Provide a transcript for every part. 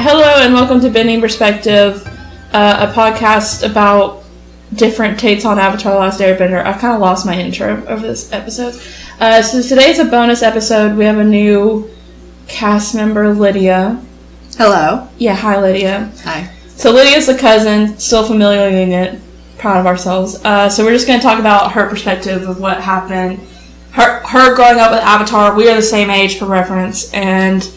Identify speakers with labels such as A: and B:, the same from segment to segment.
A: Hello and welcome to Bending Perspective, a podcast about different takes on Avatar the Last Airbender. I kind of lost my intro over this episode. So today's a bonus episode. We have a new cast member, Lydia.
B: Hello.
A: Yeah, hi Lydia.
B: Hi.
A: So Lydia's the cousin, still familiarizing it, proud of ourselves. So we're just going to talk about her perspective of what happened. Her growing up with Avatar, we are the same age for reference, and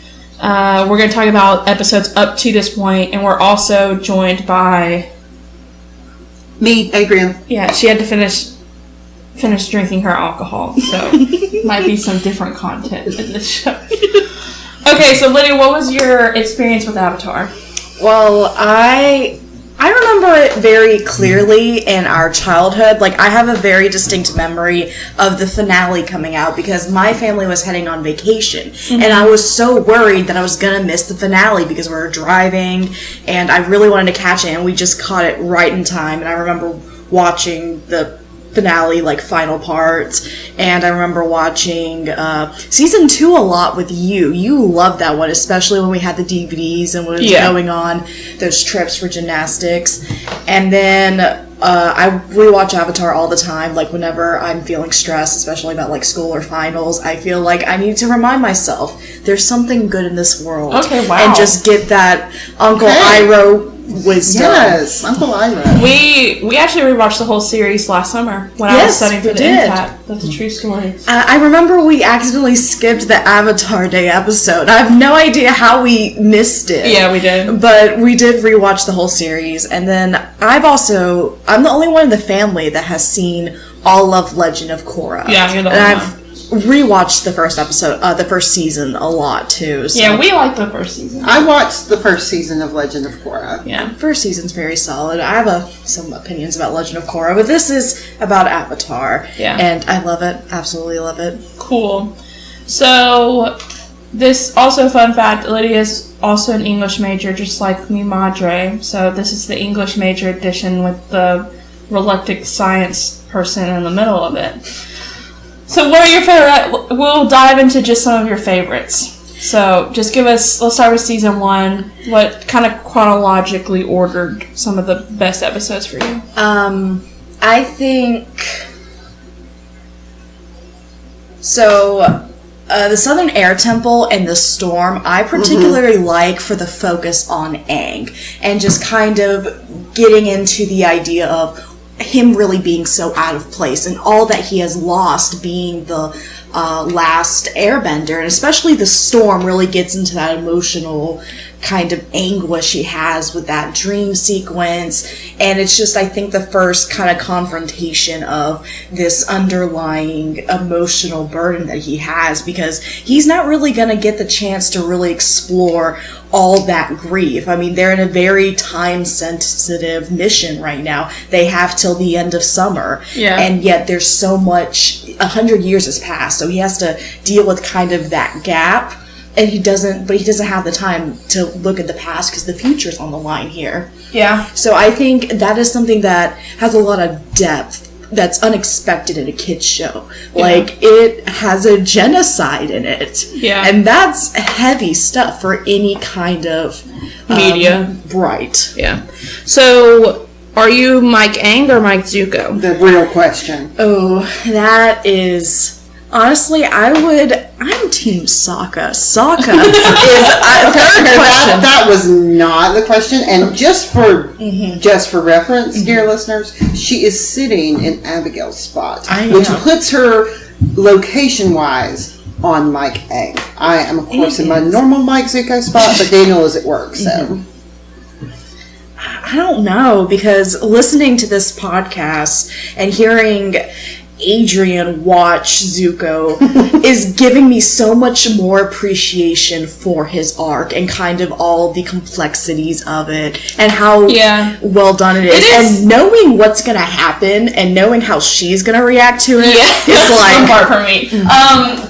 A: we're going to talk about episodes up to this point, and we're also joined by...
C: Me, Adrian.
A: Yeah, she had to finish drinking her alcohol, so might be some different content in this show. Okay, so Lydia, what was your experience with Avatar?
B: Well, I remember it very clearly in our childhood. Like, I have a very distinct memory of the finale coming out because my family was heading on vacation. Mm-hmm. And I was so worried that I was going to miss the finale because we were driving and I really wanted to catch it, and we just caught it right in time. And I remember watching the finale, like, final parts, and I remember watching season 2 a lot with you. You loved that one, especially when we had the DVDs and when it was going on those trips for gymnastics. And then I rewatch Avatar all the time, like whenever I'm feeling stressed, especially about like school or finals. I feel like I need to remind myself there's something good in this world.
A: Okay, wow.
B: And just get that Uncle Iroh wisdom.
C: Yes, Uncle Iroh.
A: We actually rewatched the whole series last summer when I was studying for the MCAT. That's a true story.
B: I remember we accidentally skipped the Avatar Day episode. I have no idea how we missed it.
A: Yeah, we did.
B: But we did rewatch the whole series, and then I'm the only one in the family that has seen all of Legend of Korra.
A: Yeah, you're the only one.
B: Rewatched the first episode, the first season a lot too. So.
A: Yeah, we liked the first season.
C: I watched the first season of Legend of Korra.
A: Yeah,
B: first season's very solid. I have some opinions about Legend of Korra, but this is about Avatar. Yeah, and I love it. Absolutely love it.
A: Cool. So, this also fun fact: Lydia is also an English major, just like mi madre. So this is the English major edition with the reluctant science person in the middle of it. So what are your favorite... We'll dive into just some of your favorites. So just let's start with season 1. What kind of chronologically ordered some of the best episodes for you?
B: I think... So, the Southern Air Temple and the Storm, I particularly like for the focus on Aang. And just kind of getting into the idea of him really being so out of place and all that he has lost being the last airbender, and especially the Storm really gets into that emotional kind of anguish he has with that dream sequence. And it's just, I think, the first kind of confrontation of this underlying emotional burden that he has, because he's not really going to get the chance to really explore all that grief. I mean, they're in a very time-sensitive mission right now. They have till the end of summer. Yeah. And yet there's so much, 100 years has passed, so he has to deal with kind of that gap. And he doesn't have the time to look at the past because the future's on the line here. Yeah. So I think that is something that has a lot of depth that's unexpected in a kid's show. Yeah. Like, it has a genocide in it. Yeah. And that's heavy stuff for any kind of
A: media.
B: Right.
A: Yeah. So, are you Mike Aang or Mike Zuko?
C: The real question.
B: Oh, that is... Honestly, I'm Team Sokka. Sokka is
C: that was not the question. And just for reference, dear listeners, she is sitting in Abigail's spot, which puts her location-wise on Mike Aang. I am, of course, in my normal Mike Zuko spot, but Daniel is at work, so...
B: I don't know, because listening to this podcast and hearing Adrian watch Zuko is giving me so much more appreciation for his arc and kind of all the complexities of it and how well done it is. And knowing what's going to happen and knowing how she's going to react to it is
A: like... part for me.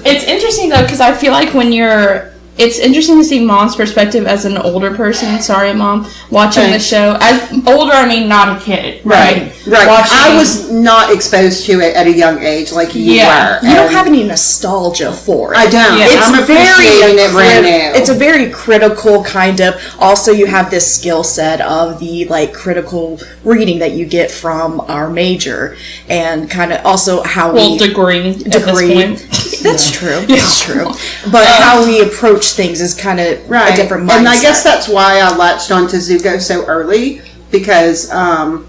A: It's interesting, though, because I feel like when you're it's interesting to see Mom's perspective as an older person. Sorry, Mom. Watching the show. As older, I mean not a kid. Right.
C: I was not exposed to it at a young age like you were.
B: You don't have any nostalgia for it.
C: I don't.
B: Yeah.
C: I'm appreciating it brand new.
B: It's a very critical kind of. Also, you have this skill set of the critical reading that you get from our major, and kind of also how
A: degree.
B: That's true. That's true. But how we approach things is kind of a different mindset.
C: And I guess that's why I latched onto Zuko so early, because I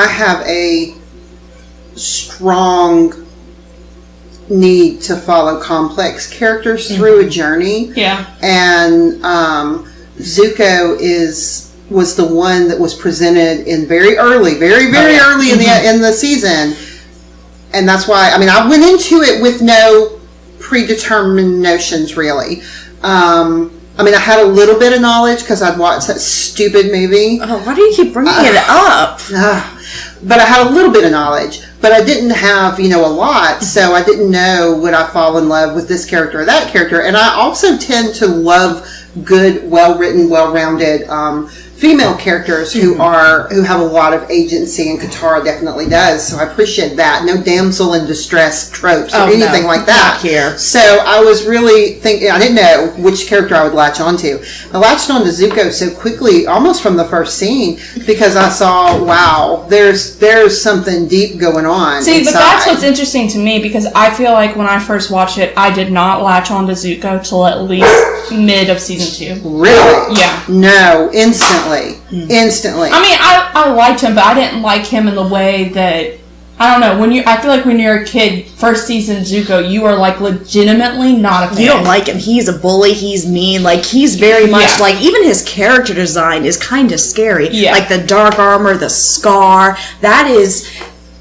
C: have a strong need to follow complex characters through a journey.
A: Yeah.
C: And Zuko was the one that was presented in very early in the season. And that's why, I went into it with no predetermined notions, really. I had a little bit of knowledge because I'd watched that stupid movie.
B: Oh, why do you keep bringing it up?
C: But I had a little bit of knowledge. But I didn't have, a lot. So I didn't know would I fall in love with this character or that character. And I also tend to love good, well-written, well-rounded female characters who have a lot of agency, and Katara definitely does. So I appreciate that. No damsel in distress tropes or anything like that.
B: Not here.
C: So I was really thinking, I didn't know which character I would latch onto. I latched onto Zuko so quickly, almost from the first scene, because I saw, wow, there's something deep going on.
A: See,
C: inside.
A: but that's what's interesting to me, because I feel like when I first watched it, I did not latch onto Zuko till at least mid of season 2.
C: Really?
A: Yeah.
C: No, instantly. Instantly.
A: I liked him, but I didn't like him in the way that, I don't know, I feel like when you're a kid, first season Zuko, you are legitimately not a fan.
B: You don't like him. He's a bully. He's mean. He's very much even his character design is kind of scary.
A: Yeah.
B: The dark armor, the scar, that is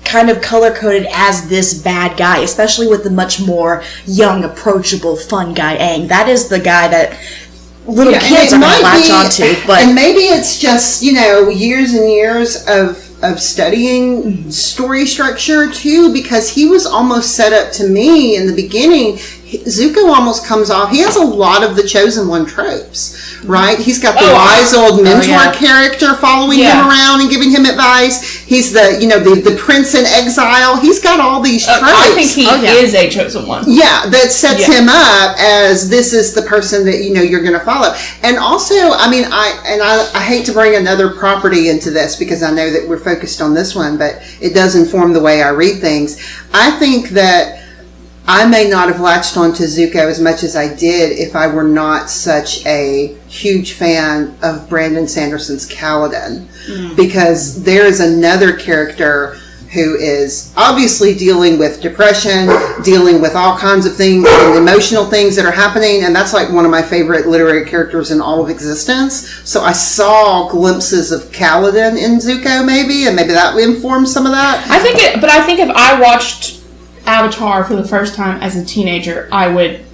B: kind of color-coded as this bad guy, especially with the much more young, approachable, fun guy, Aang. That is the guy that little kids are going to latch onto. But
C: and maybe it's just, years and years of studying story structure, too, because he was almost set up to me in the beginning. Zuko almost comes off, he has a lot of the Chosen One tropes, right? He's got the wise old mentor character following him around and giving him advice. He's the prince in exile. He's got all these tropes.
A: I think he is a Chosen One.
C: Yeah, that sets him up as this is the person that you're going to follow. And also, I hate to bring another property into this because I know that we're focused on this one, but it does inform the way I read things. I think that I may not have latched onto Zuko as much as I did if I were not such a huge fan of Brandon Sanderson's Kaladin, because there is another character who is obviously dealing with depression, dealing with all kinds of things and emotional things that are happening, and that's one of my favorite literary characters in all of existence. So I saw glimpses of Kaladin in Zuko, maybe, and maybe that would inform some of that.
A: I think if I watched Avatar for the first time as a teenager, I would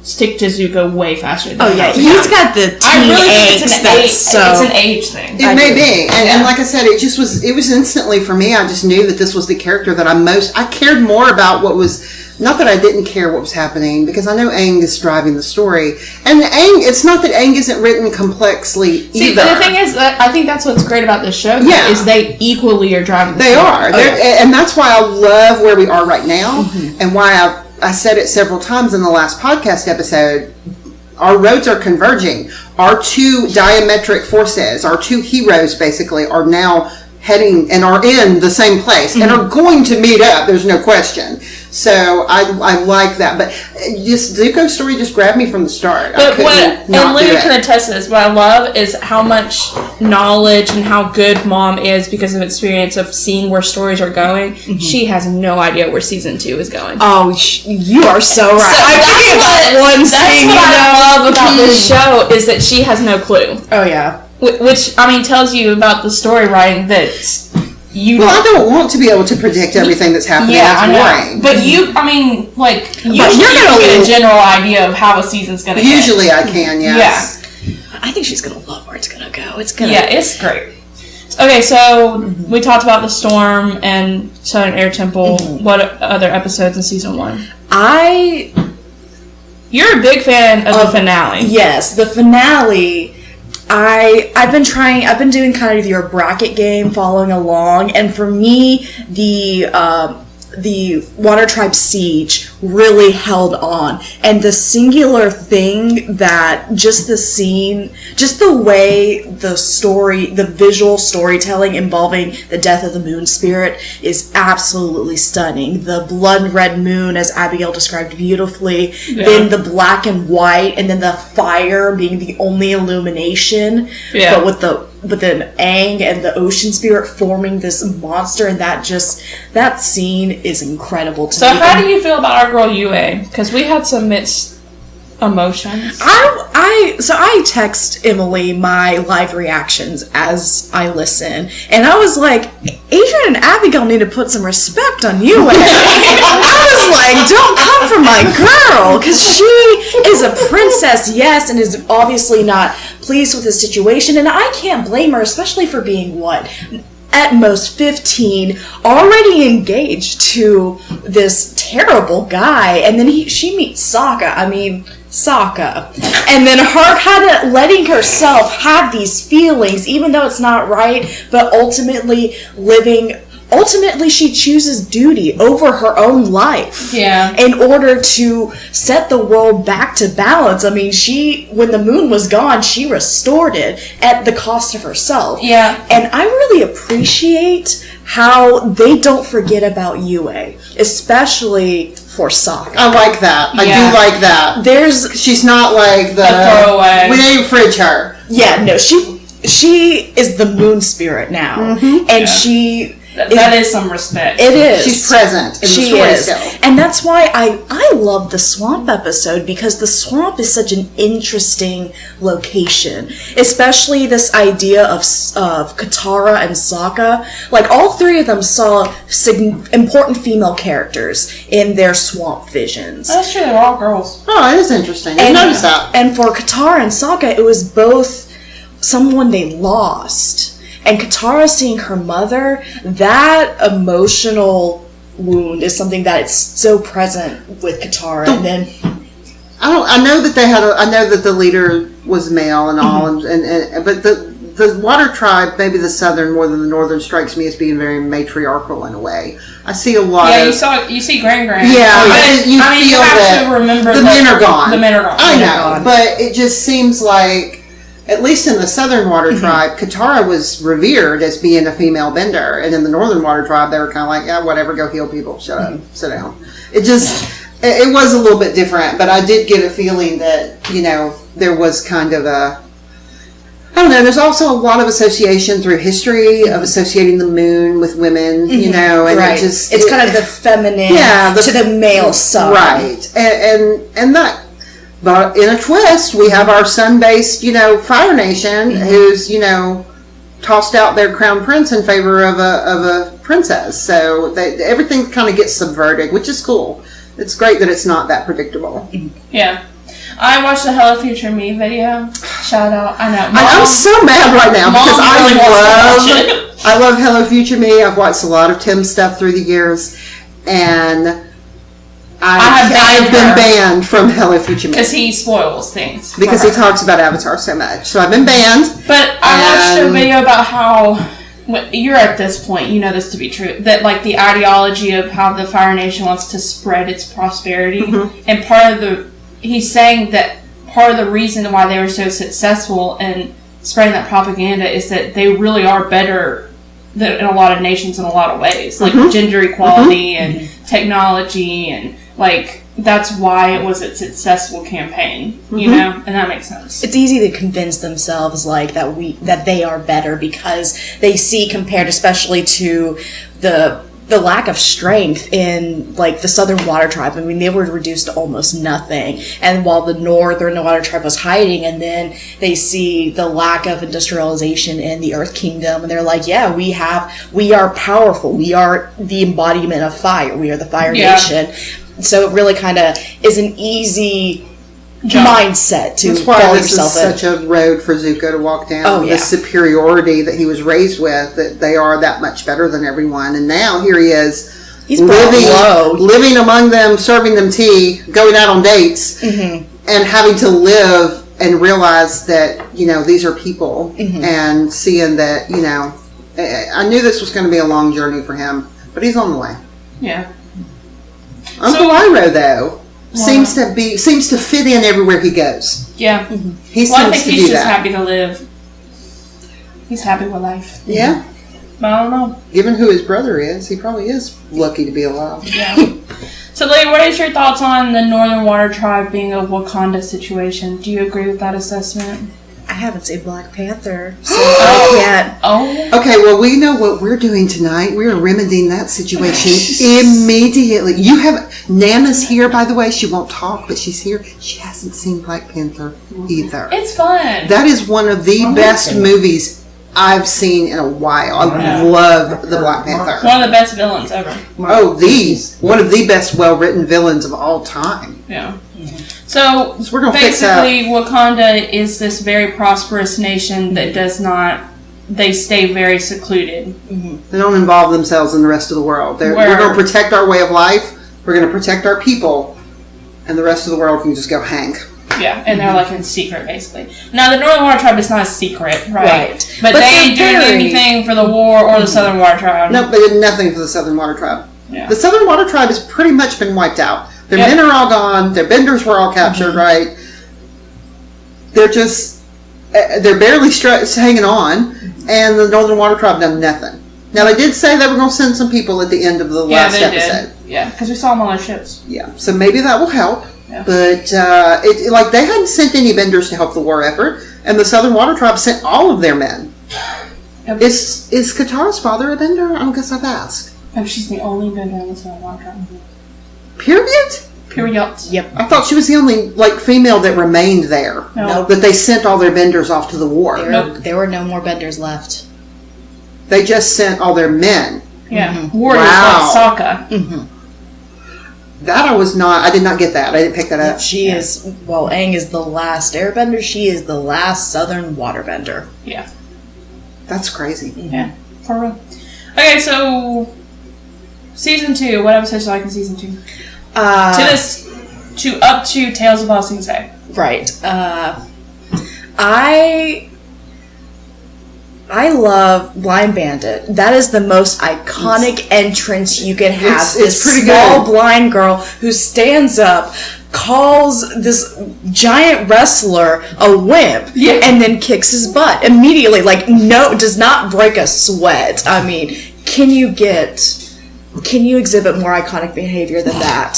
A: stick to Zuko way faster than
B: he's got the teen
A: it's an age thing.
C: It may be. And like I said, it was instantly for me, I just knew that this was the character that I cared more about what was, not that I didn't care what was happening, because I know Aang is driving the story. And it's not that Aang isn't written complexly either.
A: See, but the thing is, I think that's what's great about this show, is they equally are driving the story.
C: They are. And that's why I love where we are right now, and why I said it several times in the last podcast episode, our roads are converging. Our two diametric forces, our two heroes basically, are now heading and are in the same place and are going to meet up. There's no question. So I like that. But Zuko's story just grabbed me from the start.
A: But and Lydia can attest to this, what I love is how much knowledge and how good Mom is because of experience of seeing where stories are going. She has no idea where season 2 is going.
B: Oh, you are so right.
A: So that's what I love about this show is that she has no clue.
B: Oh, yeah.
A: Which, tells you about the story writing that
C: I don't want to be able to predict everything that's happening.
A: Yeah,
C: that's boring.
A: But you're going to get a general idea of how a season's going to go.
C: Usually I can, yes.
B: Yeah. I think she's going to love where it's going to go. It's
A: great. Okay, so we talked about the storm and Southern Air Temple. What other episodes in season 1? You're a big fan of the finale.
B: Yes, the finale. I've been doing kind of your bracket game, following along, and for me, the Water Tribe Siege really held on. And the singular thing that just the scene, just the way the visual storytelling involving the death of the moon spirit is absolutely stunning. The blood red moon, as Abigail described beautifully, then the black and white, and then the fire being the only illumination, but with then Aang and the ocean spirit forming this monster, and that scene is incredible to me.
A: So how do you feel about our girl Yue? Because we had some mixed emotions.
B: I text Emily my live reactions as I listen, and I was like, Adrian and Abigail need to put some respect on Yue. I was like, don't come for my girl, because she is a princess, yes, and is obviously not pleased with the situation, and I can't blame her, especially for being at most 15, already engaged to this terrible guy, and then she meets Sokka. And then her kind of letting herself have these feelings, even though it's not right, but ultimately she chooses duty over her own life.
A: Yeah.
B: In order to set the world back to balance. I mean, when the moon was gone, she restored it at the cost of herself.
A: Yeah.
B: And I really appreciate how they don't forget about Yue, especially for Sokka.
C: I like that. I do like that. She's not like the
A: throwaway.
C: We didn't fridge her.
B: Yeah, no, she is the moon spirit now, and
A: that is some respect.
B: It is.
C: She's present in the story still.
B: And that's why I love the swamp episode, because the swamp is such an interesting location. Especially this idea of Katara and Sokka. Like, all three of them saw important female characters in their swamp visions.
A: That's true, they're all girls.
C: Oh, it is interesting. I noticed that.
B: And for Katara and Sokka, it was both someone they lost. And Katara seeing her mother, that emotional wound is something that is so present with Katara. And then
C: I know that the leader was male and all, but the Water Tribe, maybe the Southern more than the Northern, strikes me as being very matriarchal in a way. I see a lot.
A: Yeah, you see Grand.
C: Yeah, you feel
A: have to remember
C: the men are gone.
A: The men are gone.
C: I know, but it just seems like, at least in the Southern Water Tribe, Katara was revered as being a female bender, and in the Northern Water Tribe, they were kind of like, yeah, whatever, go heal people, shut up, sit down. It was a little bit different, but I did get a feeling that, there was kind of I don't know, there's also a lot of association through history of associating the moon with women, and
B: it's kind of the feminine to the male side.
C: Right, and that. But in a twist, we have our sun-based, Fire Nation, who's, tossed out their crown prince in favor of a princess. So everything kind of gets subverted, which is cool. It's great that it's not that predictable.
A: Yeah. I watched the Hello Future Me video. Shout out. I know.
C: I'm so mad right now because I love Hello Future Me. I've watched a lot of Tim's stuff through the years, and I've been banned from Hello Future Me.
A: Because he spoils things.
C: Because he talks about Avatar so much. So I've been banned.
A: But I watched a video about how, you're at this point, you know this to be true, that like the ideology of how the Fire Nation wants to spread its prosperity. And he's saying that part of the reason why they were so successful in spreading that propaganda is that they really are better in a lot of nations in a lot of ways. Like gender equality and technology, and like that's why it was a successful campaign, and that makes sense.
B: It's easy to convince themselves like that they are better because they see, compared especially to the lack of strength in like the Southern Water Tribe. I mean, they were reduced to almost nothing, and while the Northern Water Tribe was hiding, and then they see the lack of industrialization in the Earth Kingdom, and they're like, yeah, we are powerful, we are the embodiment of fire, we are the Fire Nation. So it really kind of is an easy mindset to
C: That's why this is such a road for Zuko to walk down. The superiority that he was raised with, that they are that much better than everyone. And now here he is,
B: He's low.
C: living among them, serving them tea, going out on dates, and having to live and realize that, these are people, and seeing that, I knew this was going to be a long journey for him, but he's on the way.
A: Yeah.
C: Uncle Iroh, though, seems to fit in everywhere he goes.
A: Yeah.
C: He seems
A: I think
C: to
A: he's
C: do
A: just
C: that.
A: happy to live. He's happy with life.
C: Yeah.
A: I don't know.
C: Given who his brother is, he probably is lucky to be alive.
A: Yeah. So, Lydia, what is your thoughts on the Northern Water Tribe being a Wakanda situation? Do you agree with that assessment?
B: I haven't seen Black Panther, so I can't.
A: Oh.
C: Okay, well, we know what we're doing tonight. We're remedying that situation immediately. Nana's here, by the way. She won't talk, but she's here. She hasn't seen Black Panther either.
A: It's fun.
C: That is one of the best movies I've seen in a while. I love the Black Panther.
A: One of the best villains ever.
C: Oh, one of the best well-written villains of all time.
A: Yeah. So
C: we're gonna
A: basically, Wakanda is this very prosperous nation that does not. They stay very secluded.
C: They don't involve themselves in the rest of the world. We're going to protect our way of life. We're going to protect our people, and the rest of the world can just go hang.
A: Yeah, and they're like in secret, basically. Now, the Northern Water Tribe is not a secret, right? But they ain't doing anything for the war or the Southern Water Tribe.
C: Nope, they did nothing for the Southern Water Tribe.
A: Yeah.
C: The Southern Water Tribe has pretty much been wiped out. Their men are all gone. Their benders were all captured, right? They're just, they're barely hanging on, and the Northern Water Tribe done nothing. Now, they did say they were going to send some people at the end of the last episode.
A: Yeah, because we saw them on their ships.
C: Yeah, so maybe that will help.
A: Yeah.
C: But, they hadn't sent any benders to help the war effort, and the Southern Water Tribe sent all of their men.
A: Yep.
C: Is Katara's father a bender? I guess I've asked.
A: No, she's the only bender in the Southern Water Tribe.
C: Period?
A: Period.
B: Yep.
C: I thought she was the only, female that remained there.
A: No.
C: That they sent all their benders off to the war.
B: There were no more benders left.
C: They just sent all their men.
A: Yeah. Warriors like Sokka.
C: I did not get that. I didn't pick that up.
B: She is, Aang is the last airbender. She is the last Southern waterbender.
A: Yeah.
C: That's crazy.
A: Yeah. For real. Okay, so season 2. What episodes do you like in season 2? Up to Tales of Ba Sing Se.
B: Right. I love Blind Bandit. That is the most iconic entrance you can have.
C: It's pretty
B: small
C: good.
B: blind girl who stands up, calls this giant wrestler a wimp, and then kicks his butt immediately. Does not break a sweat. I mean, can you exhibit more iconic behavior than that?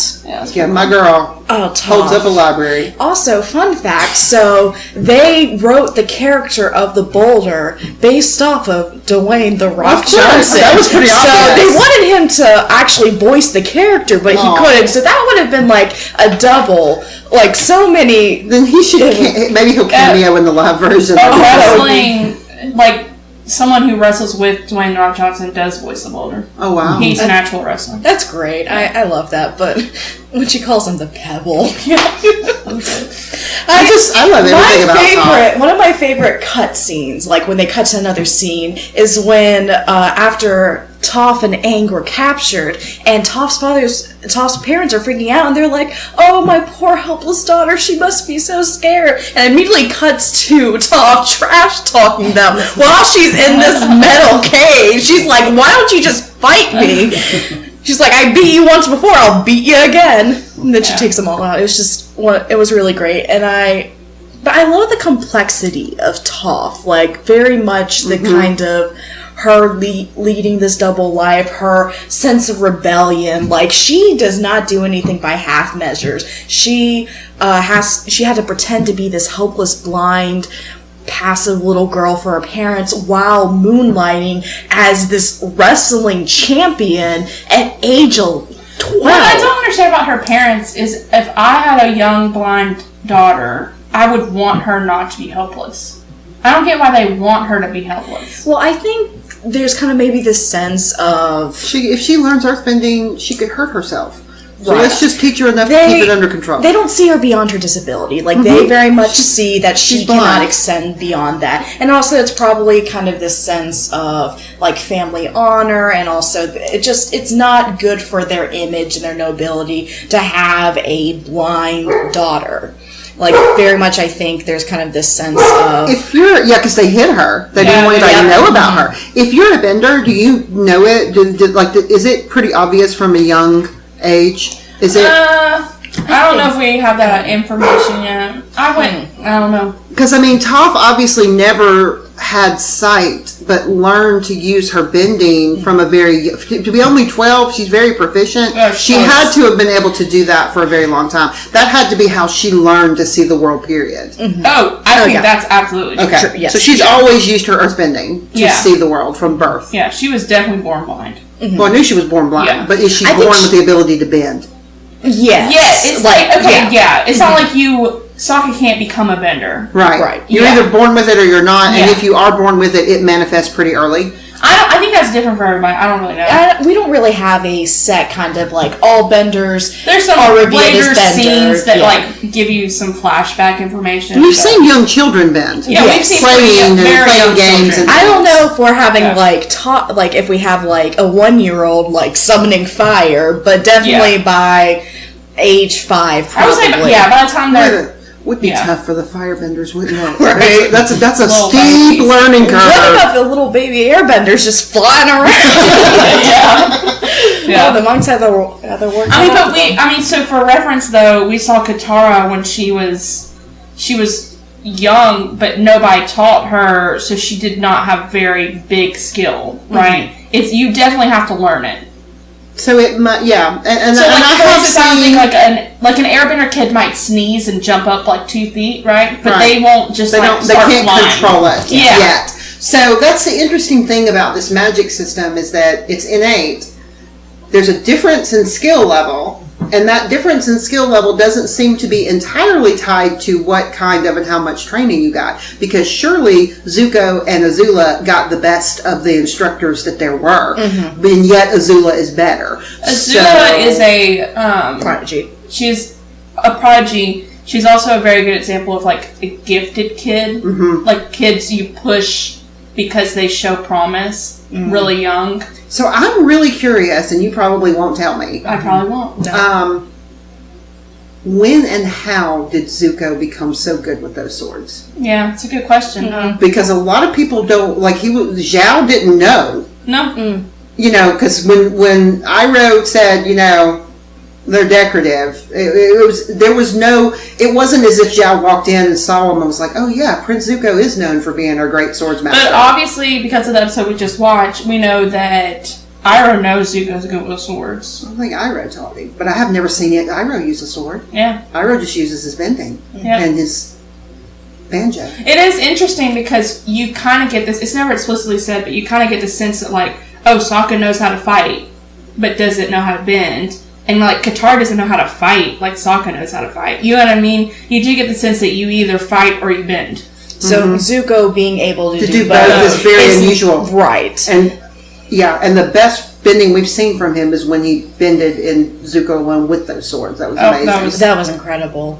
C: Yeah, my girl holds up a library.
B: Also, fun fact, so they wrote the character of the Boulder based off of Dwayne "The Rock" Johnson.
C: That was pretty obvious.
B: So they wanted him to actually voice the character, but he couldn't. So that would have been a double. So many.
C: Then he should. Maybe he'll cameo in the live version.
A: Wrestling, someone who wrestles with Dwayne "The Rock" Johnson does voice the Boulder.
C: Oh, wow.
A: He's an actual wrestler.
B: That's great. I love that. But when she calls him the Pebble.
C: I love everything about Toph.
B: One of my favorite cut scenes, when they cut to another scene, is when after Toph and Aang were captured, and Toph's parents are freaking out, and they're like, "Oh, my poor helpless daughter, she must be so scared." And immediately cuts to Toph trash talking them while she's in this metal cage. She's like, "Why don't you just fight me?" She's like, "I beat you once before, I'll beat you again." And then she takes them all out. It was really great. But I love the complexity of Toph. Very much the kind of her leading this double life, her sense of rebellion. She does not do anything by half measures. She had to pretend to be this helpless, blind, passive little girl for her parents while moonlighting as this wrestling champion at age of 12.
A: What I don't understand about her parents is if I had a young blind daughter, I would want her not to be helpless. I don't get why they want her to be helpless.
B: Well, I think there's kind of maybe this sense of...
C: If she learns earthbending, she could hurt herself. So let's just teach her enough to keep it under control.
B: They don't see her beyond her disability. Like, they very much see that she cannot extend beyond that. And also, it's probably kind of this sense of, like, family honor, and also, it's not good for their image and their nobility to have a blind daughter. Like, very much, I think there's kind of this sense of... because they hid her. They didn't want anybody to know about her. If you're a bender, do you know it? Is it pretty obvious from a young age? Is it?
A: I don't know if we have that information yet. I don't know.
C: Because, Toph obviously never had sight, but learned to use her bending from a to be only 12, she's very proficient. She had to have been able to do that for a very long time. That had to be how she learned to see the world, period.
A: Mm-hmm. I think that's absolutely true.
C: Okay. Yes. So she's always used her earth bending to see the world from birth.
A: Yeah, she was definitely born blind.
C: Mm-hmm. Well, I knew she was born blind, but is she born with the ability to bend?
A: Yes. It's it's not like Sokka can't become a bender.
C: Right. You're either born with it or you're not, and if you are born with it, it manifests pretty early.
A: I think that's different for everybody. I don't really know.
B: We don't really have a set kind of, like, all benders.
A: There's some later scenes that give you some flashback information.
C: We've seen young children bend.
A: Yeah, we've seen
C: playing games. And
B: I don't know if we're having if we have like a 1-year-old like summoning fire, but definitely by age 5, probably.
A: I would say, by the time they're...
C: Would be tough for the firebenders, wouldn't it? Right. That's a steep learning curve.
B: What about the little baby airbenders just flying around? The monks had their work.
A: So for reference though, we saw Katara when she was young, but nobody taught her, so she did not have very big skill, right? Mm-hmm. You definitely have to learn it.
C: So it might, and
A: so I have seen like an airbender kid might sneeze and jump up like 2 feet, right? But they won't just
C: they can't
A: flying.
C: Control it yet. So that's the interesting thing about this magic system is that it's innate. There's a difference in skill level, and that difference in skill level doesn't seem to be entirely tied to what kind of and how much training you got. Because surely Zuko and Azula got the best of the instructors that there were, and yet Azula is better.
A: Azula is a
B: prodigy.
A: She's a prodigy. She's also a very good example of like a gifted kid, like kids you push because they show promise really young.
C: So I'm really curious, and you probably won't tell me.
A: I probably won't. No.
C: When and how did Zuko become so good with those swords?
A: Yeah, it's a good question.
C: Because a lot of people don't, Zhao didn't know.
A: No.
C: Because when Iroh said, they're decorative, it wasn't as if Zhao walked in and saw them and was like, oh yeah, Prince Zuko is known for being a great swordsmaster.
A: But obviously, because of the episode we just watched, we know that Iroh knows Zuko's good with swords.
C: I think Iroh taught him, but I have never seen Iroh use a sword.
A: Yeah.
C: Iroh just uses his bending and his banjo. It
A: is interesting because you kind of get this, it's never explicitly said, but you kind of get the sense that Sokka knows how to fight, but doesn't know how to bend. And, Katara doesn't know how to fight like Sokka knows how to fight. You know what I mean? You do get the sense that you either fight or you bend.
B: So Zuko being able to do
C: both is very unusual.
B: Right.
C: And the best bending we've seen from him is when he bended in Zuko alone with those swords. That was amazing.
B: That was incredible.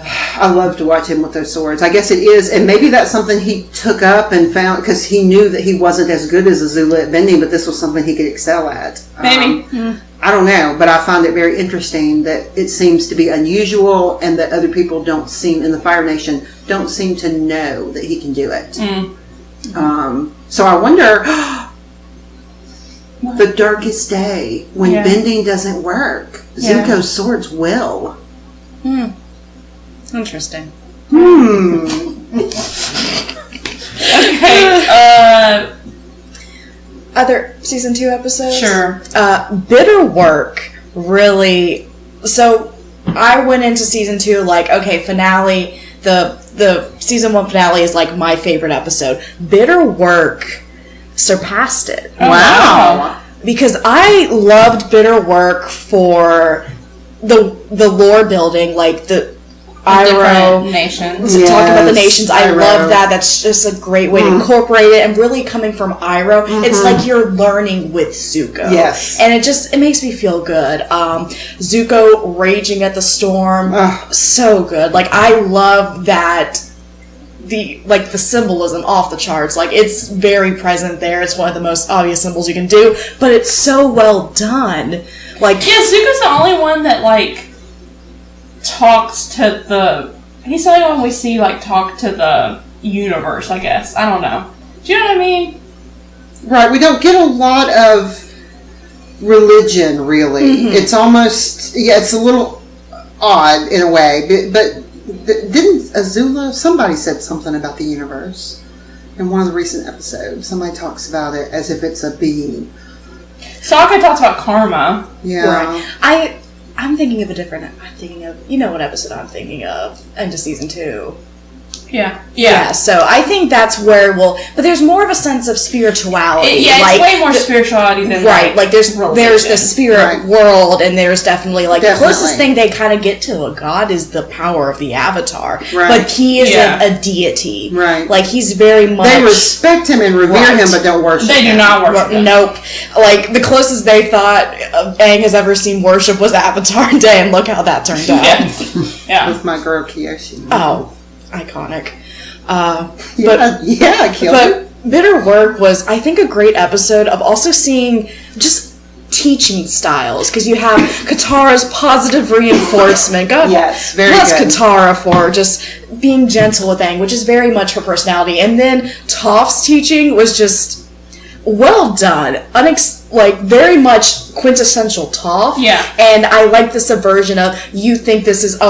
C: I love to watch him with those swords. I guess it is, and maybe that's something he took up and found because he knew that he wasn't as good as Azula at bending, but this was something he could excel at.
A: Maybe.
C: I don't know, but I find it very interesting that it seems to be unusual and that other people in the Fire Nation don't seem to know that he can do it. So I wonder, the darkest day, when bending doesn't work, Zuko's swords will.
B: Interesting.
A: Okay.
B: Other season 2 episodes?
A: Sure.
B: Bitter Work really... So, I went into season 2 finale, the season 1 finale is my favorite episode. Bitter Work surpassed it.
A: Oh, wow.
B: Because I loved Bitter Work for the lore building, Iroh
A: nations.
B: Talk about the nations. I
C: Iroh.
B: love that. That's just a great way to incorporate it. And really coming from Iroh, it's like you're learning with Zuko.
C: Yes.
B: And it makes me feel good. Zuko raging at the storm, so good. Like, I love that. The symbolism off the charts. Like, it's very present there. It's one of the most obvious symbols you can do, but it's so well done. Like,
A: yeah, Zuko's the only one that, like, talks to the... He's the only one we see, like, talk to the universe, I guess. I don't know. Do you know what I mean?
C: Right, we don't get a lot of religion, really. It's almost... Yeah, it's a little odd, in a way, but didn't Azula... Somebody said something about the universe in one of the recent episodes. Somebody talks about it as if it's a being.
A: Sokka talks about karma.
C: Yeah.
B: right. I'm thinking of a different... I'm thinking of... You know what episode I'm thinking of? End of season 2.
A: Yeah.
B: So I think that's where but there's more of a sense of spirituality.
A: It's way more spirituality than
B: Like there's the spirit world, and there's definitely the closest thing they kind of get to a god is the power of the Avatar.
C: Right.
B: But he is a deity.
C: Right.
B: Like, he's very much...
C: They respect him and revere him, but don't worship him.
A: They do not worship him.
B: Nope. Like, the closest they thought Aang has ever seen worship was Avatar Day, and look how that turned out.
A: Yeah.
C: With my girl Kyoshi.
B: Oh, iconic.
C: But
B: Bitter Work was, I think, a great episode of also seeing just teaching styles, because you have Katara's positive reinforcement.
C: Yes, very
B: bless
C: good.
B: Katara for just being gentle with Aang, which is very much her personality. And then Toph's teaching was just well done, very much quintessential Toph.
A: Yeah.
B: And I like the subversion of, you think this is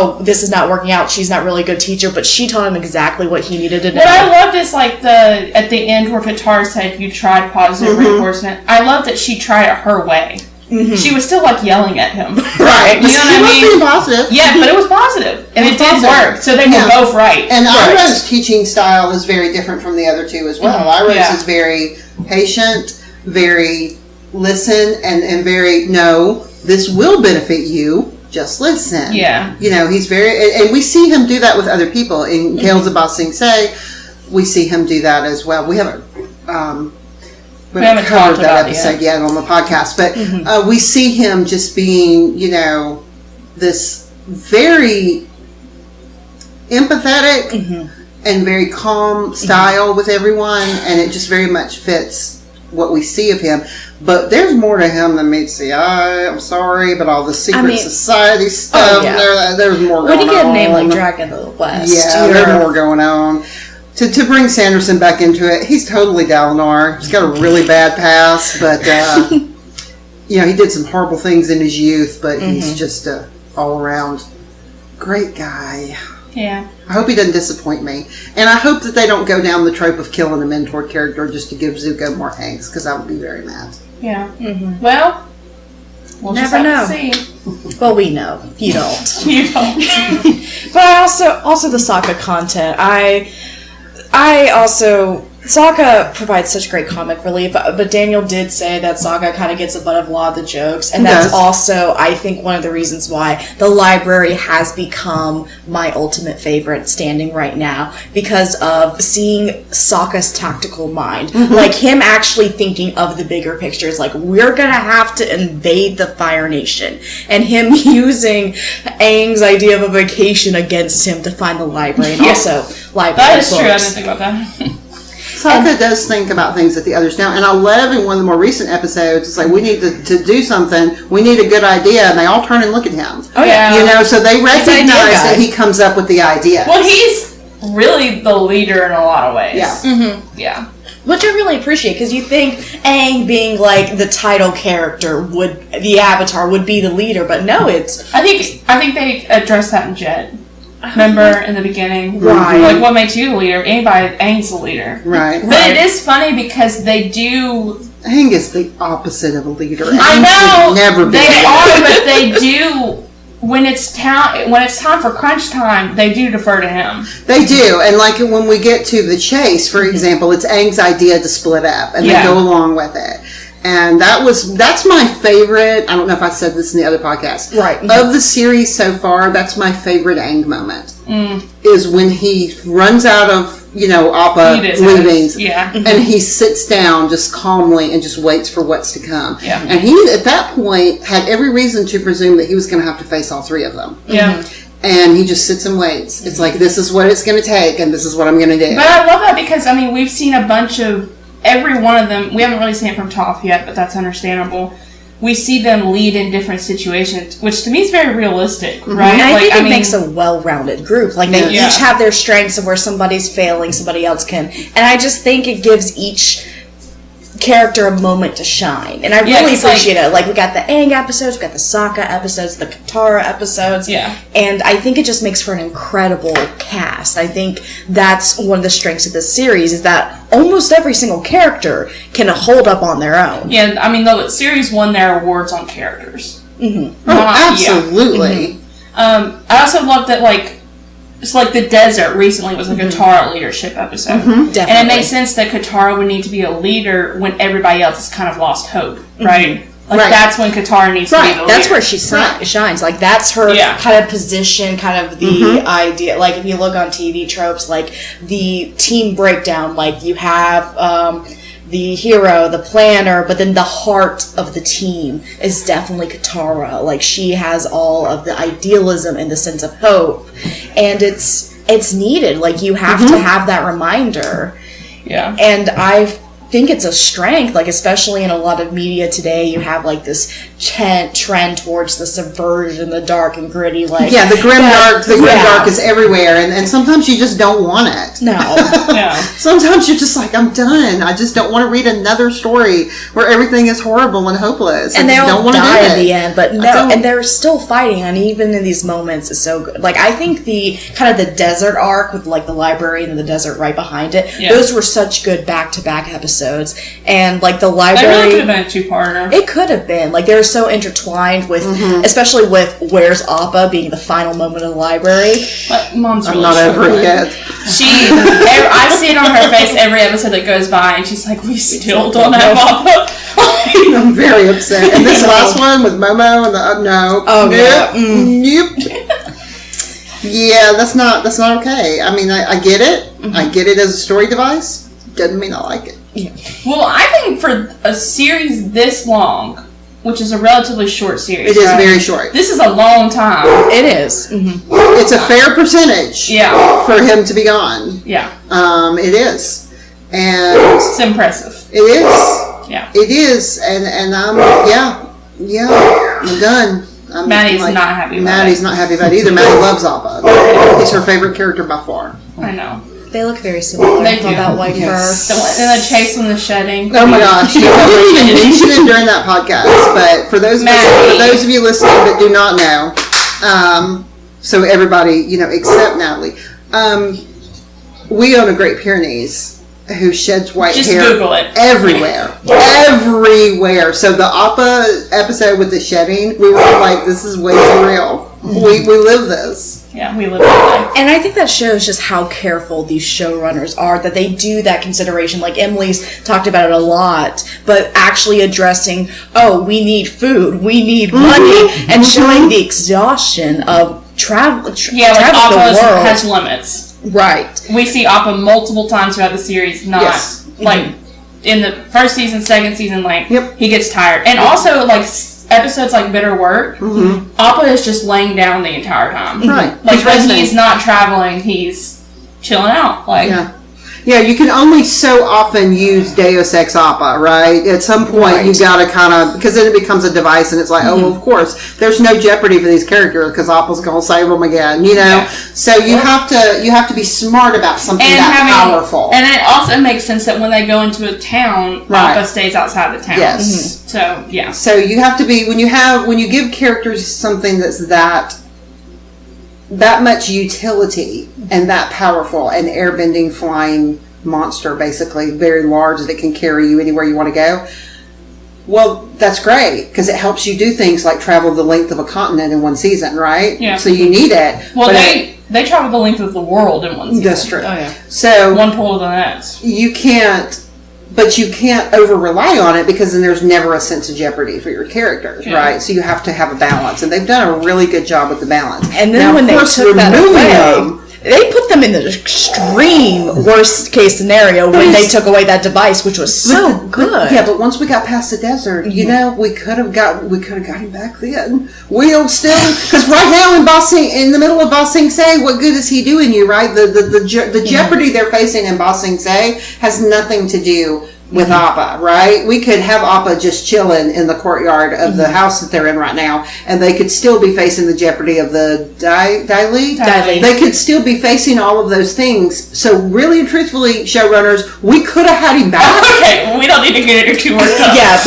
B: not working out, she's not really a good teacher, but she taught him exactly what he needed to know.
A: What I loved is at the end where Katara said you tried positive reinforcement. I love that she tried it her way. She was still yelling at him.
C: Right.
A: You know what I mean?
C: Being positive.
A: Yeah, but it was positive. And it did work. So they were both right.
C: And Iroh's teaching style is very different from the other two as well. Iroh's is very patient, very listen, and very, no, this will benefit you, just listen.
A: Yeah.
C: You know, he's very, and we see him do that with other people. In Tales of Ba Sing Se, we see him do that as well. We haven't covered that episode yet on the podcast, but we see him just being, this very empathetic and very calm style with everyone, and it just very much fits what we see of him. But there's more to him than meets the eye. I'm sorry, but all the secret society stuff, there's more going on.
B: When you get a name like Dragon of the West.
C: Yeah, there's more going on. To bring Sanderson back into it, he's totally Dalinar. He's got a really bad past, but he did some horrible things in his youth, but he's just a all-around great guy.
A: Yeah.
C: I hope he doesn't disappoint me. And I hope that they don't go down the trope of killing a mentor character just to give Zuko more angst, because I would be very mad.
A: Yeah. Well, we'll
B: never
A: just
B: know.
A: have to see.
B: Well, we know. You don't.
A: You don't.
B: But also the Sokka content. I also... Sokka provides such great comic relief, but Daniel did say that Sokka kind of gets the butt of a lot of the jokes, and that's also, I think, one of the reasons why the library has become my ultimate favorite standing right now, because of seeing Sokka's tactical mind. Like, him actually thinking of the bigger pictures, like, we're gonna have to invade the Fire Nation, and him using Aang's idea of a vacation against him to find the library, and also library
A: That is
B: books.
A: true, I didn't think about that.
C: Sokka does think about things that the others don't, and I love in one of the more recent episodes, it's like, we need to do something, we need a good idea, and they all turn and look at him.
A: Oh, yeah.
C: So they recognize that he comes up with the idea.
A: Well, he's really the leader in a lot of ways.
C: Yeah.
A: Yeah.
B: Which I really appreciate, because you think Aang being the title character the Avatar would be the leader, but no, it's...
A: I think they addressed that in Jet. Remember in the beginning?
B: Right.
A: Like, what makes you the leader? Aang's the leader.
C: Right.
A: But it is funny because they do...
C: Aang is the opposite of a leader.
A: I know!
C: Never be
A: They are, but they do... When it's time for crunch time, they do defer to him.
C: They do, and when we get to the chase, for example, it's Aang's idea to split up, and they go along with it. And that's my favorite. I don't know if I said this in the other podcast.
B: Right.
C: Of the series so far, that's my favorite Aang moment. is when he runs out of, Appa leavings.
A: Yeah.
C: And he sits down just calmly and just waits for what's to come.
A: Yeah.
C: And he, at that point, had every reason to presume that he was going to have to face all three of them.
A: Yeah.
C: And he just sits and waits. It's like, this is what it's going to take, and this is what I'm going to do.
A: But I love that because, we've seen a bunch of, every one of them, we haven't really seen it from Toph yet, but that's understandable. We see them lead in different situations, which to me is very realistic, right?
B: And I think it makes a well-rounded group. Like, they each have their strengths of where somebody's failing, somebody else can. And I just think it gives each character a moment to shine. And I really appreciate it. Like, we got the Aang episodes, we got the Sokka episodes, the Katara episodes.
A: Yeah.
B: And I think it just makes for an incredible cast. I think that's one of the strengths of this series, is that almost every single character can hold up on their own.
A: Yeah, the series won their awards on characters.
C: Mm-hmm. Absolutely.
A: I also love that, it's like the desert recently was a Katara leadership episode.
B: Definitely.
A: And it makes sense that Katara would need to be a leader when everybody else has kind of lost hope, right? That's when Katara needs to be the leader.
B: That's where she shines. Like, that's her kind of position, kind of the idea. Like, if you look on TV tropes, like, the team breakdown, like, you have the hero, the planner, but then the heart of the team is definitely Katara. Like, she has all of the idealism and the sense of hope. And it's needed. Like, you have to have that reminder.
A: Yeah.
B: And I think it's a strength, like, especially in a lot of media today, you have, like, this trend towards the subversion, the dark and gritty, like...
C: Yeah, the grim dark is everywhere, and sometimes you just don't want it.
B: No.
A: Yeah.
C: Sometimes you're just like, I'm done. I just don't want to read another story where everything is horrible and hopeless.
B: And they all die in the end, but no, and they're still fighting, and even in these moments is so good. Like, I think the kind of the desert arc with, like, the library and the desert right behind it, those were such good back-to-back episodes. And, like, the library...
A: That really could have been a two-parter.
B: It could have been. Like, they're so intertwined with... Especially with Where's Appa being the final moment of the library.
A: But Mom's really
C: not over it yet.
A: I see it on her face every episode that goes by, and she's like, we still don't have Appa.
C: I'm very upset. And this last one with Momo and the... no.
B: Oh,
C: Nope. Yeah, that's not okay. I get it. I get it as a story device. Doesn't mean I like it.
B: Yeah.
A: Well, I think for a series this long, which is a relatively short series,
C: it is very short.
A: This is a long time.
B: It is. Mm-hmm.
C: It's a fair percentage. For him to be gone.
A: Yeah.
C: It is, and
A: it's impressive.
C: It is.
A: Yeah.
C: It is, and I'm I'm done.
A: Maddie's not happy about it.
C: Maddie's not happy about it either. Maddie loves Appa. He's her favorite character by far.
A: I know.
B: They look very similar.
A: They do.
B: All that white fur.
A: And the chase when the shedding.
C: Oh my gosh. We didn't even mention it during that podcast. But for those of you listening that do not know, so everybody, except Natalie, we own a Great Pyrenees who sheds white hair.
A: Just Google it.
C: Everywhere. Everywhere. So the Appa episode with the shedding, we were like, this is way too real. We live this.
A: Yeah, we live that life.
B: And I think that shows just how careful these showrunners are, that they do that consideration. Like, Emily's talked about it a lot, but actually addressing, we need food, we need money, and showing the exhaustion of travel the world.
A: Has limits.
B: Right.
A: We see Appa multiple times throughout the series, in the first season, second season, he gets tired. And also, episodes like Bitter Work, Appa is just laying down the entire time.
C: Right.
A: When he's not traveling, he's chilling out.
C: Yeah, you can only so often use Deus Ex Appa, right? At some point, you gotta kind of, because then it becomes a device, and it's like, of course, there's no jeopardy for these characters because Appa's gonna save them again, Yeah. So you have to be smart about something powerful.
A: And it also makes sense that when they go into a town, Appa stays outside the town.
C: Yes.
A: So yeah.
C: So you have to be when you give characters something that's that much utility and that powerful, an airbending flying monster, basically very large that can carry you anywhere you want to go. Well, that's great because it helps you do things like travel the length of a continent in one season, right?
A: Yeah.
C: So you need it.
A: Well, they travel the length of the world in one season.
C: That's true.
A: Oh yeah.
C: So
A: one pole to the next.
C: You can't but you can't over rely on it because then there's never a sense of jeopardy for your characters, right? So you have to have a balance, and they've done a really good job with the balance.
B: And then when they took that away, they put them in the extreme worst case scenario when they took away that device, which was so good.
C: Yeah, but once we got past the desert, you know, we could have got him back then. We'll still, because right now in the middle of Ba Sing Se, what good is he doing you, right? The jeopardy they're facing in Ba Sing Se has nothing to do with Appa, right? We could have Appa just chilling in the courtyard of the house that they're in right now, and they could still be facing the jeopardy of the Dai Li. They could still be facing all of those things. So really and truthfully, showrunners, we could have had him back.
A: Okay, well, we don't need to get into too much stuff.
B: Yeah,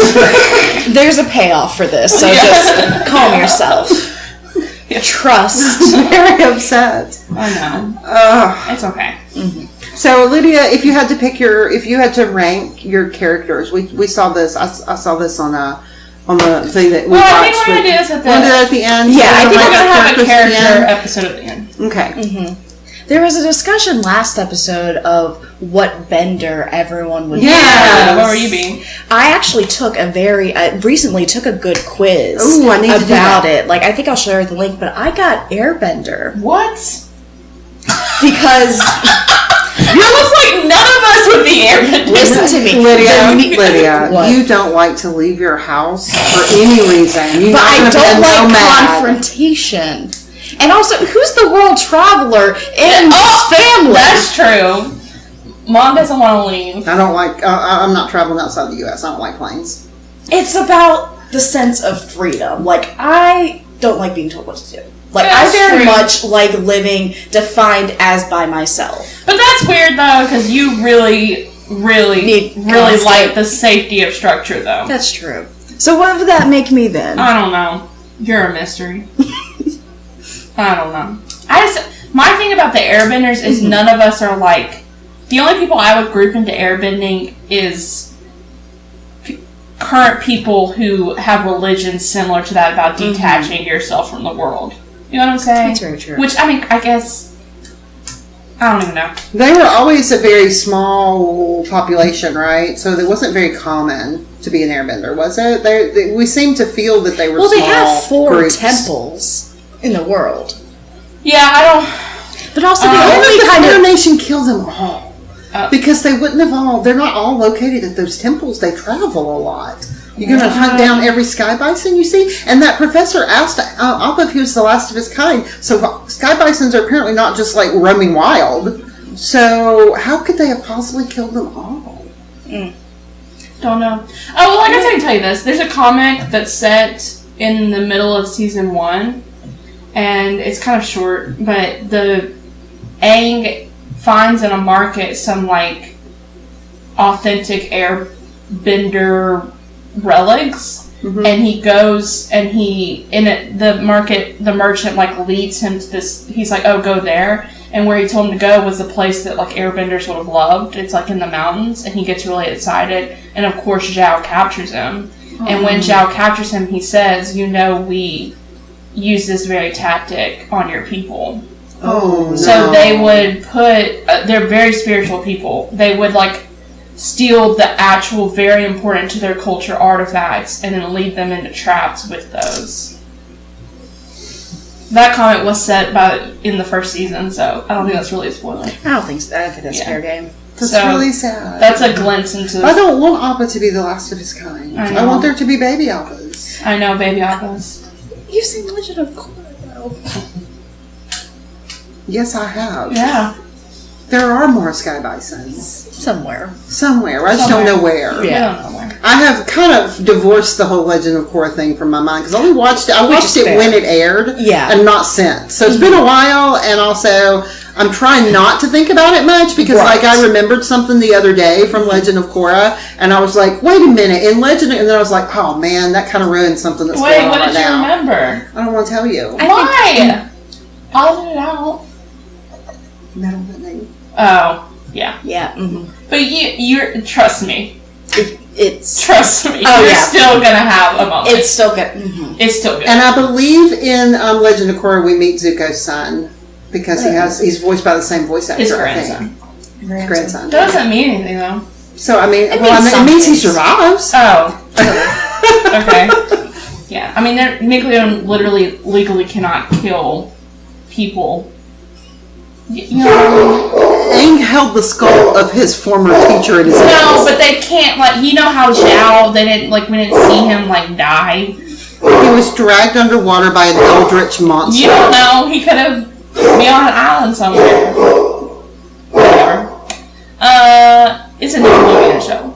B: there's a payoff for this, so just calm yourself. Trust.
C: Very upset.
A: I know. It's okay.
C: So, Lydia, if you had to rank your characters, we saw this. I saw this on the thing that we watched.
A: I think we're going to do this at
C: the end.
A: Yeah, I think we're going to have a character episode at the end.
C: Okay.
B: There was a discussion last episode of what bender everyone would be.
A: Yeah, what were you being?
B: I actually recently took a good quiz
C: I need to do that.
B: it. Like, I think I'll share the link, but I got airbender.
A: What?
B: Because...
A: It looks like none of us would be airbenders.
B: Listen to me.
C: Lydia, you don't like to leave your house for any reason.
B: But I don't like confrontation. And also, who's the world traveler in this family?
A: That's true. Mom doesn't want to leave.
C: I don't like... I'm not traveling outside the U.S. I don't like planes.
B: It's about the sense of freedom. Like, I don't like being told what to do. Like, I very much like living defined as by myself.
A: But that's weird, though, because you really like the safety of structure, though.
B: That's true. So what would that make me then?
A: I don't know. You're a mystery. I don't know. My thing about the airbenders is none of us are like... The only people I would group into airbending is current people who have religions similar to that about detaching yourself from the world. You know what I'm saying?
B: That's very true.
A: Which, I mean, I guess... I don't even know.
C: They were always a very small population, right? So it wasn't very common to be an airbender, was it? We seem to feel that they were small.
B: Well, they have 4
C: groups.
B: temples in the world.
A: Yeah, I don't...
B: But also the only
C: the
B: kind
C: Fire
B: of...
C: Nation killed them all. Because they wouldn't have all... They're not all located at those temples. They travel a lot. You're going to hunt down every sky bison you see? And that professor asked Appa if he was the last of his kind. So sky bisons are apparently not just like roaming wild. So how could they have possibly killed them all?
A: Don't know. Oh, well, I guess I can tell you this. There's a comic that's set in the middle of season 1. And it's kind of short. But the Aang finds in a market some like authentic airbender relics, and he goes and the merchant like leads him to this. He's like, oh, go there, and where he told him to go was the place that like airbenders would have loved. It's like in the mountains, and he gets really excited, and of course Zhao captures him. And when Zhao captures him, he says, you know, we use this very tactic on your people.
C: Oh, no.
A: So they would put they're very spiritual people. They would like steal the actual very important to their culture artifacts and then lead them into traps with those. That comment was set in the first season, so I don't think that's really a spoiler.
B: I don't think so. I think that's fair game.
C: That's really sad.
A: That's a glimpse into...
C: I don't want Appa to be the last of his kind. I want there to be baby Appas.
A: I know, baby Appas.
B: You've seen Legend of Korra, though.
C: Yes, I have.
A: Yeah.
C: There are more sky bisons.
B: Somewhere.
C: I just don't know where.
A: Yeah. I don't know where.
C: I have kind of divorced the whole Legend of Korra thing from my mind because I watched it when it aired, and not since. So it's been a while, and also I'm trying not to think about it much because, like, I remembered something the other day from Legend of Korra, and I was like, "Wait a minute!" In Legend, and then I was like, "Oh man, that kind of ruined something that's going on right now."
A: Wait, what did you remember?
C: I don't want to tell you.
A: Why? I'll let it out.
C: Metal Lightning.
A: Oh, yeah.
B: Yeah.
A: But you're trust me. Trust me.
B: You're
A: still gonna have a moment.
B: It's still good.
A: It's still good.
C: And I believe in Legend of Korra we meet Zuko's son because he's voiced by the same voice actor.
A: His grandson.
C: Grandson.
A: Doesn't mean anything though.
C: So, I mean,
B: It
C: it means he
B: something.
C: survives.
A: Oh. Okay. Yeah. I mean, Megalodon literally legally cannot kill people. You know what I mean?
C: Aang held the skull of his former teacher in his
A: No,
C: hands.
A: but they can't, like, you know how Zhao, we didn't see him, like, die?
C: He was dragged underwater by an eldritch monster.
A: You don't know. He could have been on an island somewhere. Whatever. It's a Nickelodeon show.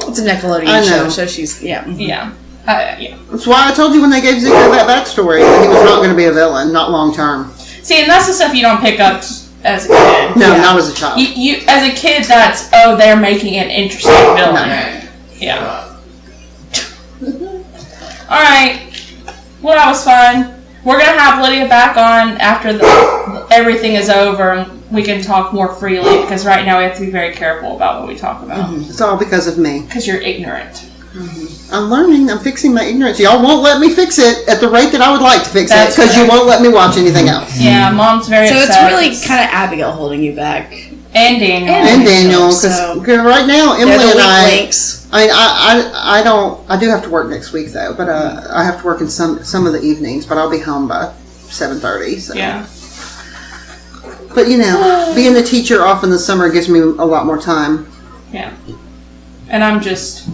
B: It's a Nickelodeon
C: I know.
B: show, so she's, yeah.
A: Yeah. Yeah.
C: That's why I told you when they gave Zuko that backstory that he was not going to be a villain, not long term.
A: See, and that's the stuff you don't pick up as a kid.
C: No,
B: Yeah.
C: not as a child.
A: You as a kid, that's, they're making an interesting villain. Yeah. Alright. Well, that was fun. We're going to have Lydia back on after everything is over and we can talk more freely because right now we have to be very careful about what we talk about.
C: It's all because of me.
A: Because you're ignorant.
C: I'm learning. I'm fixing my ignorance. Y'all won't let me fix it at the rate that I would like to fix it
A: That's
C: because you
A: correct.
C: won't let me watch anything else.
A: Yeah, Mom's very
B: So it's
A: upset.
B: really kind of Abigail holding you back.
A: And Daniel.
C: And Daniel, because
B: So-
C: right now
B: They're
C: Emily
B: the
C: and
B: weak
C: I.
B: links.
C: I do have to work next week though, but I have to work in some of the evenings, but I'll be home by 7:30. So.
A: Yeah.
C: But you know, being the teacher off in the summer gives me a lot more time.
A: Yeah. And I'm just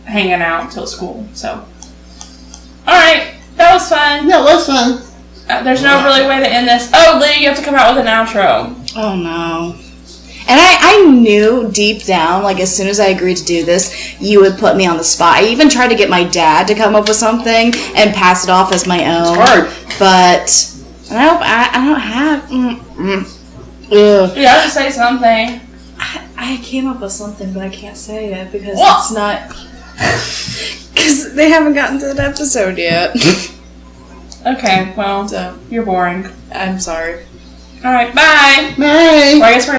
A: hanging out till school, so. Alright, that was fun.
C: Yeah, it was fun.
A: There's no really way to end this. Oh, Lydia, you have to come out with an outro.
B: Oh no. And I knew deep down, like as soon as I agreed to do this, you would put me on the spot. I even tried to get my dad to come up with something and pass it off as my own.
C: It's hard.
B: But I don't have. Ugh.
A: You have to say something.
B: I came up with something, but I can't say it because
A: What?
B: it's not. Because they haven't gotten to that episode yet.
A: Okay, well,
B: So
A: you're boring.
B: I'm sorry.
A: Alright, bye.
C: Bye.
A: Well, I guess we're